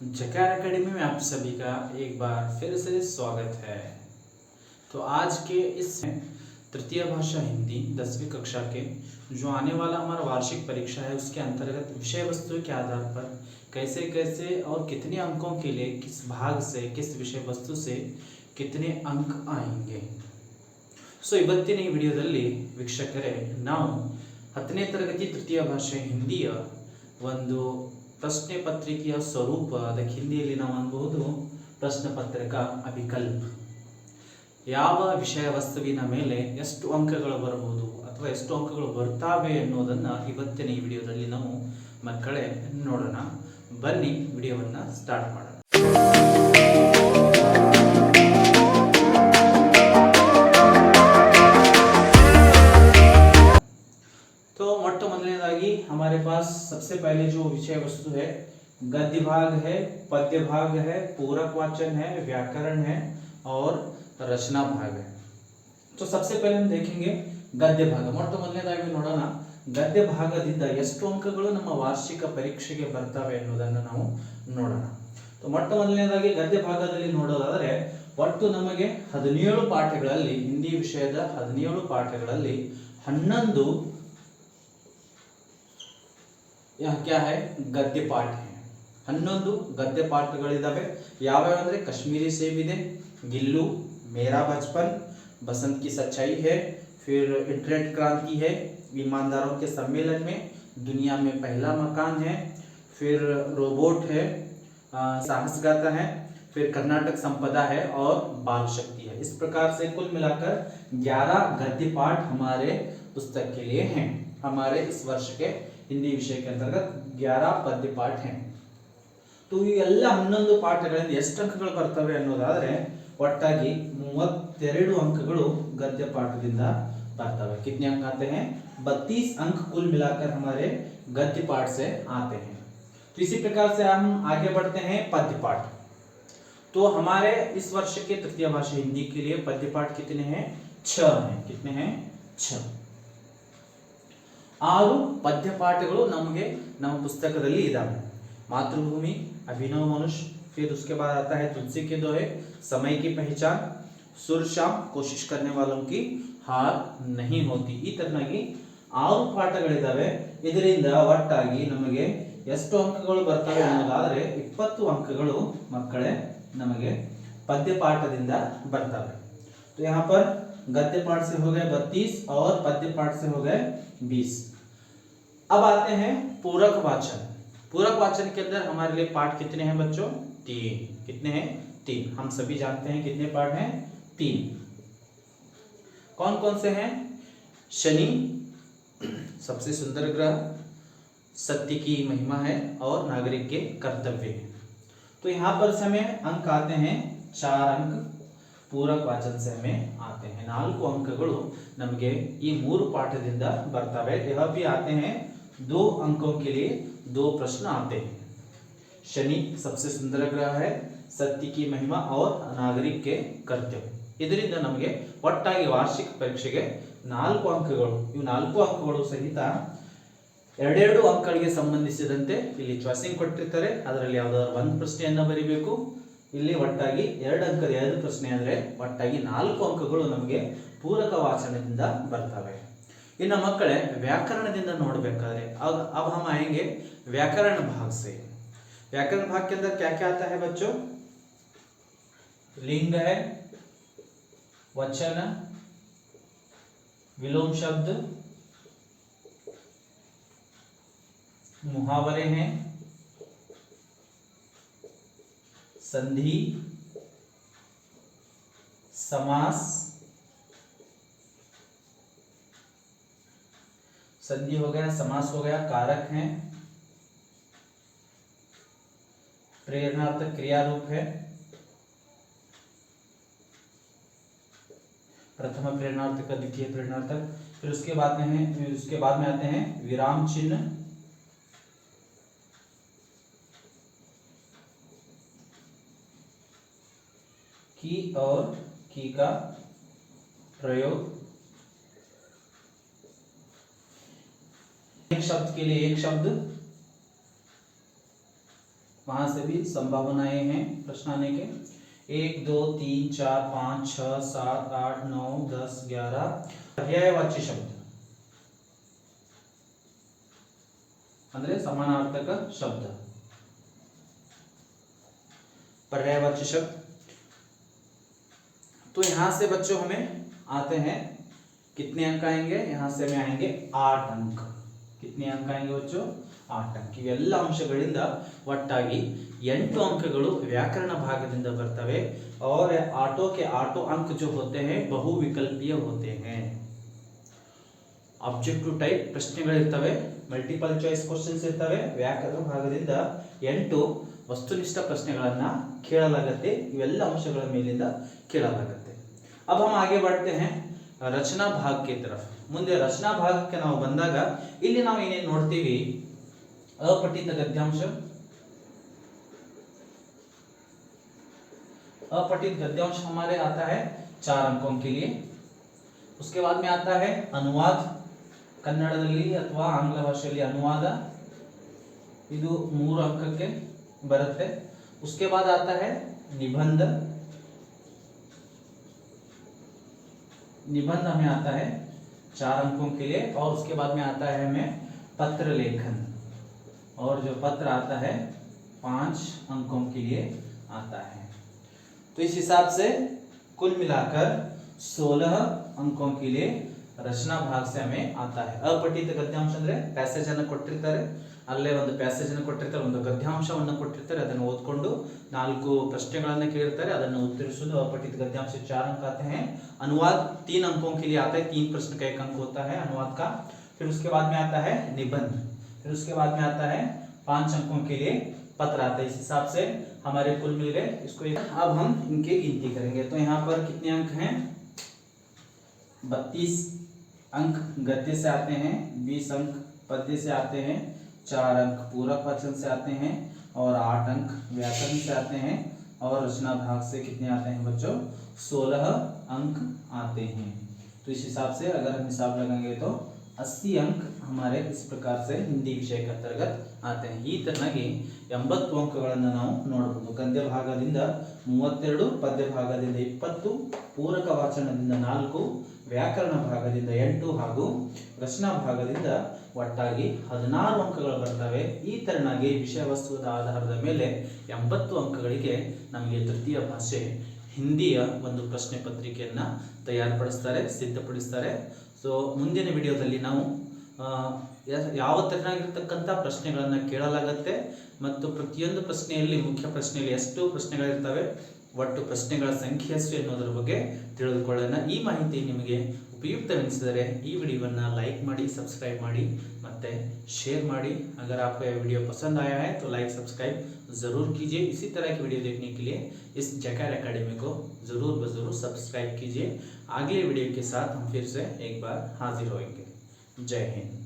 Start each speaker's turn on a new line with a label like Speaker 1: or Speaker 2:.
Speaker 1: जकार academy में आप सभी का एक बार फिर से स्वागत है। तो आज के इस तृतीय भाषा हिंदी 10वीं कक्षा के जो आने वाला हमारा वार्षिक परीक्षा है उसके अंतर्गत विषय वस्तु के आधार पर कैसे कैसे और कितने अंकों के लिए किस भाग से किस विषय वस्तु से कितने अंक आएंगे। ಸೊ ಇವತ್ತಿನ ಈ ವಿಡಿಯೋದಲ್ಲಿ ವೀಕ್ಷಕರೇ ನಾವು 10ನೇ ತರಗತಿ ತೃತೀಯ ಭಾಷೆ ಹಿಂದಿಯ ಒಂದು ಪ್ರಶ್ನೆ ಪತ್ರಿಕೆಯ ಸ್ವರೂಪ, ಅದಕ್ಕೆ ಹಿಂದಿಯಲ್ಲಿ ನಾವು ಅನ್ಬಹುದು ಪ್ರಶ್ನೆ ಪತ್ರಿಕಾ ಅಭಿಕಲ್ಪ. ಯಾವ ವಿಷಯ ವಸ್ತುವಿನ ಮೇಲೆ ಎಷ್ಟು ಅಂಕಗಳು ಬರಬಹುದು ಅಥವಾ ಎಷ್ಟು ಅಂಕಗಳು ಬರ್ತಾವೆ ಅನ್ನೋದನ್ನ ಇವತ್ತಿನ ಈ ವಿಡಿಯೋದಲ್ಲಿ ನಾವು ಮಕ್ಕಳೇ ನೋಡೋಣ. ಬನ್ನಿ ವಿಡಿಯೋವನ್ನ ಸ್ಟಾರ್ಟ್ ಮಾಡೋಣ. तो मोटमोदलनेदागी हमारे पास सबसे पहले जो विषय वस्तु है गद्य भाग है, पद्य भाग है, पूरक वाचन है, व्याकरण है और रचना भाग है. तो सबसे पहले हम देखेंगे गद्य भाग. ಮೊಟ್ಟಮೊದಲನೇದಾಗಿ ನೋಡೋಣ ಗದ್ಯ ಭಾಗದಿಂದ ಎಷ್ಟು ಅಂಕಗಳು ನಮ್ಮ ವಾರ್ಷಿಕ ಪರೀಕ್ಷೆಗೆ ಬರ್ತವೆ ಅನ್ನೋದನ್ನು ನಾವು ನೋಡೋಣ. तो ಮೊಟ್ಟಮೊದಲನೇದಾಗಿ ಗದ್ಯ ಭಾಗದಲ್ಲಿ ನೋಡೋದಾದರೆ ಒಟ್ಟು ನಮಗೆ 17 ಪಾಠಗಳಲ್ಲಿ ಹಿಂದಿ ವಿಷಯದ 17 ಪಾಠಗಳಲ್ಲಿ 11 यह क्या है गद्य पाठ है. 11 गद्य पाठಗಳಿದಾವೆ. ಯಾವ್ಯಾವ ಅಂದ್ರೆ कश्मीरी सेब ಇದೆ, गिल्लू, मेरा बचपन, बसंत की सच्चाई है, फिर इंटरनेट क्रांति है, ईमानदारों के सम्मेलन में, दुनिया में पहला मकान है, फिर रोबोट है, साहस गाथा है, फिर कर्नाटक संपदा है और बाल शक्ति है. इस प्रकार से कुल मिलाकर 11 गद्य पाठ हमारे पुस्तक के लिए हैं. हमारे इस वर्ष के हिंदी विषय के अंतर्गत 11 पद्य पाठ हैं. तो ಈ ಎಲ್ಲ 11 ಪಾಠಗಳಿಂದ ಎಷ್ಟು ಅಂಕಗಳು ಬರ್ತವೆ ಅನ್ನೋದಾದ್ರೆ ಒಟ್ಟಾಗಿ 32 अंकಗಳು गद्य पाठದಿಂದ बರ್ತವೆ. कितने अंक आते हैं? 32 अंक कुल मिलाकर हमारे गद्य पाठ से आते हैं. तो इसी प्रकार से हम आगे बढ़ते हैं पद्य पाठ. तो हमारे इस वर्ष के तृतीय भाषा हिंदी के लिए पद्य पाठ कितने हैं? 6 हैं. कितने हैं? 6. 6 पद्य पाठಗಳು ನಮಗೆ ನಮ್ಮ ಪುಸ್ತಕದಲ್ಲಿ ಇದಾವೆ. मातृभूमि, अभिनव मनुष्य, फिर उसके बाद आता है तुलसी के दोहे, समय की पहचान, सुर शाम, कोशिश करने वालों की हार नहीं होती. ಈ ತರನಾಗಿ 6 ಪಾಠಗಳಿದಾವೆ. ಇದರಿಂದ ಒಟ್ಟಾಗಿ ನಮಗೆ ಎಷ್ಟು ಅಂಕಗಳು ಬರ್ತವೆ ಅನ್ನೋದಾದ್ರೆ 20 ಅಂಕಗಳು ಮಕ್ಕಳೇ ನಮಗೆ पद्य पाठದಿಂದ ಬರ್ತವೆ. तो यहाँ पर गद्य पाठ से हो गए 32 और पद्य पाठ से हो गए 20. अब आते हैं पूरक वाचन. पूरक वाचन के अंदर हमारे लिए पाठ कितने हैं बच्चों? 3. कितने हैं? 3. हम सभी जानते हैं कितने पाठ हैं? 3. कौन कौन से हैं? शनि सबसे सुंदर ग्रह, सत्य की महिमा है और नागरिक के कर्तव्य है. तो यहाँ पर से हमें अंक आते हैं 4 अंक पूरक वाचन से हमें आते हैं. 4 अंकಗಳು ನಮಗೆ ಈ 3 ಪಾಠದಿಂದ ಬರ್ತವೆ. यह भी आते हैं 2 अंकों के लिए 2 प्रश्न आते हैं. शनि सबसे सुंदर ग्रह है, सत्य की महिमा और नागरिक के कर्तव्य. ಇದರಿಂದ ನಮಗೆ ಒಟ್ಟಾಗಿ ವಾರ್ಷಿಕ ಪರೀಕ್ಷೆಗೆ 4 ಅಂಕಗಳು. ಇವು 4 ಅಂಕಗಳು ಸಹಿತ ಎರಡೆರಡು ಅಂಕಗಳಿಗೆ ಸಂಬಂಧಿಸಿದಂತೆ ಇಲ್ಲಿ ಚಾಯ್ಸಿಂಗ್ ಕೊಟ್ಟಿರ್ತಾರೆ. ಅದರಲ್ಲಿ ಯಾವುದಾದರೂ ಒಂದು ಪ್ರಶ್ನೆಯನ್ನ ಬರೀಬೇಕು. ಇಲ್ಲಿ ಒಟ್ಟಾಗಿ 2 ಅಂಕದ 2 ಪ್ರಶ್ನೆ ಅಂದ್ರೆ ಒಟ್ಟಾಗಿ 4 ಅಂಕಗಳು ನಮಗೆ ಪೂರಕ ವಾಚನದಿಂದ ಬರ್ತವೆ. इन्ना मಕ್ಕಳೇ व्याकरणದಿಂದ ನೋಡಬೇಕಾದ್ರೆ अब हम आएंगे व्याकरण भाग से. व्याकरण भाग के अंदर क्या क्या आता है बच्चों? लिंग है, वचन, विलोम शब्द, मुहावरे हैं, संधि, समास, संधि हो गया, समास हो गया, कारक हैं, प्रेरणार्थक क्रिया रूप है, प्रथम प्रेरणार्थक, द्वितीय प्रेरणार्थक. फिर उसके बाद में आते हैं विराम चिन्ह, की और की का प्रयोग, एक शब्द के लिए एक शब्द वहां से भी संभावनाएं हैं प्रश्न आने के। 1 2 3 4 5 6 7 8 9 10 11 पर्यायवाची शब्द ಅಂದ್ರೆ ಸಮಾನಾರ್ಥಕ शब्द, पर्यायवाची शब्द। तो यहां से बच्चों हमें आते हैं कितने अंक आएंगे, यहां से हमें आएंगे 8 अंक। कितने अंक आएंगे बच्चों? 8 अंक। ಇವೆಲ್ಲ ಅಂಶಗಳಿಂದ ಒಟ್ಟಾಗಿ 8 अंकಗಳು व्याकरण ಭಾಗದಿಂದ ಬರ್ತವೆ। और आठों के आठों अंक जो होते हैं बहुविकल्पीय होते हैं। ऑब्जेक्टिव टाइप ಪ್ರಶ್ನೆಗಳಿರ್ತವೆ, मल्टीपल चॉइस क्वेश्चंस ಇರ್ತವೆ। ವ್ಯಾಕರಣ ಭಾಗದಿಂದ 8 वस्तुनिष्ठ प्रश्ನೆಗಳನ್ನ ಕೇಳಲಾಗುತ್ತೆ। ಇವೆಲ್ಲ ಅಂಶಗಳ ಮೇಲಿಂದ ಕೇಳಲಾಗುತ್ತೆ। अब हम आगे बढ़ते हैं रचना भाग की तरफ। ಮುಂದೆ ರಚನಾ ಭಾಗಕ್ಕೆ ನಾವು ಬಂದಾಗ ಇಲ್ಲಿ ನಾವು ಏನೇನು ನೋಡ್ತೀವಿ, अपठित गद्यांश। अपठित गद्यांश हमारे आता है 4 अंकों के लिए। उसके बाद में आता है अनुवाद, ಕನ್ನಡದಲ್ಲಿ ಅಥವಾ ಆಂಗ್ಲ ಭಾಷೆಯಲ್ಲಿ ಅನುವಾದ, ಇದು 3 अंकಕ್ಕೆ बरते। उसके बाद आता है निबंध। निबंध हमें आता है 4 अंकों के लिए। और उसके बाद में आता है हमें पत्र लेखन, और जो पत्र आता है 5 अंकों के लिए आता है। तो इस हिसाब से कुल मिलाकर 16 अंकों के लिए रचना भाग से हमें आता है। अपठित गद्यांश ಅಂದ್ರೆ ಪ್ಯಾಸೇಜ್ ಅನ್ನು ಕೊಟ್ಟಿರ್ತಾರೆ, ಅಲ್ಲೇ ಒಂದು ಪ್ಯಾಸೇಜ್ ಅನ್ನು ಕೊಟ್ಟಿರ್ತಾರೆ, ಒಂದು ಗದ್ಯಾಂಶವನ್ನು ಕೊಟ್ಟಿರ್ತಾರೆ, ಅದನ್ನು ಓದ್ಕೊಂಡು 4 ಪ್ರಶ್ನೆಗಳನ್ನು ಕೇಳಿರ್ತಾರೆ, ಅದನ್ನು ಉತ್ತರಿಸುವುದು। अपठित गद्यांश 4 अंक आते हैं। अनुवाद 3 अंकों के लिए आता है, 3 प्रश्न का 1 अंक होता है अनुवाद का। फिर उसके बाद में आता है निबंध, फिर उसके बाद में आता है 5 अंकों के लिए पत्र आता है। इस हिसाब से हमारे कुल मिल गए। इसको अब हम इनकी गिनती करेंगे। तो यहाँ पर कितने अंक हैं? 32 अंक गद्य से आते हैं, 20 अंक पद्य से आते हैं, 4 अंक पूरक वचन से आते हैं, और 8 अंक व्याकरण से आते हैं। और रचना भाग से कितने आते हैं बच्चों? 16 अंक आते हैं। तो इस हिसाब से अगर हम हिसाब लगाएंगे तो 80 अंक हमारे इस प्रकार से हिंदी विषय के अंतर्गत आते हैं। ಈ ತರನಾಗಿ 80 ಅಂಕಗಳನ್ನು ನಾವು ನೋಡಬಹುದು। ಗದ್ಯ ಭಾಗದಿಂದ 32, ಪದ್ಯ ಭಾಗದಿಂದ 20, ಪೂರಕ ವಾಚನದಿಂದ 4, ವ್ಯಾಕರಣ ಭಾಗದಿಂದ 8 ಹಾಗೂ ರಚನಾ ಭಾಗದಿಂದ ಒಟ್ಟಾಗಿ 16 ಅಂಕಗಳು ಬರ್ತವೆ। ಈ ತರನಾಗಿ ವಿಷಯ ವಸ್ತುದ ಆಧಾರದ ಮೇಲೆ 80 ಅಂಕಗಳಿಗೆ ನಮಗೆ ತೃತೀಯ ಭಾಷೆ ಹಿಂದಿಯ ಒಂದು ಪ್ರಶ್ನೆ ಪತ್ರಿಕೆಯನ್ನು ತಯಾರುಪಡಿಸ್ತಾರೆ, ಸಿದ್ಧಪಡಿಸ್ತಾರೆ। ಸೊ ಮುಂದಿನ ವಿಡಿಯೋದಲ್ಲಿ ನಾವು ಯಾವ ತರನಾಗಿರ್ತಕ್ಕಂಥ ಪ್ರಶ್ನೆಗಳನ್ನು ಕೇಳಲಾಗುತ್ತೆ ಮತ್ತು ಪ್ರತಿಯೊಂದು ಪ್ರಶ್ನೆಯಲ್ಲಿ ಮುಖ್ಯ ಪ್ರಶ್ನೆಯಲ್ಲಿ ಎಷ್ಟು ಪ್ರಶ್ನೆಗಳಿರ್ತವೆ, ಒಟ್ಟು ಪ್ರಶ್ನೆಗಳ ಸಂಖ್ಯೆ ಎಷ್ಟು ಎನ್ನುವುದರ ಬಗ್ಗೆ ತಿಳಿದುಕೊಳ್ಳೋಣ। ಈ ಮಾಹಿತಿ ನಿಮಗೆ उपयुक्तವೆನಿಸಿದರೆ ಈ ವಿಡಿಯೋವನ್ನು लाइक ಮಾಡಿ, सब्सक्राइब ಮಾಡಿ ಮತ್ತು शेयर ಮಾಡಿ। अगर आपको यह वीडियो पसंद आया है तो लाइक सब्सक्राइब ज़रूर कीजिए। इसी तरह की वीडियो देखने के लिए इस जैकार एकेडमी को ज़रूर सब्सक्राइब कीजिए। अगले वीडियो के साथ हम फिर से एक बार हाजिर होंगे। जय हिंद।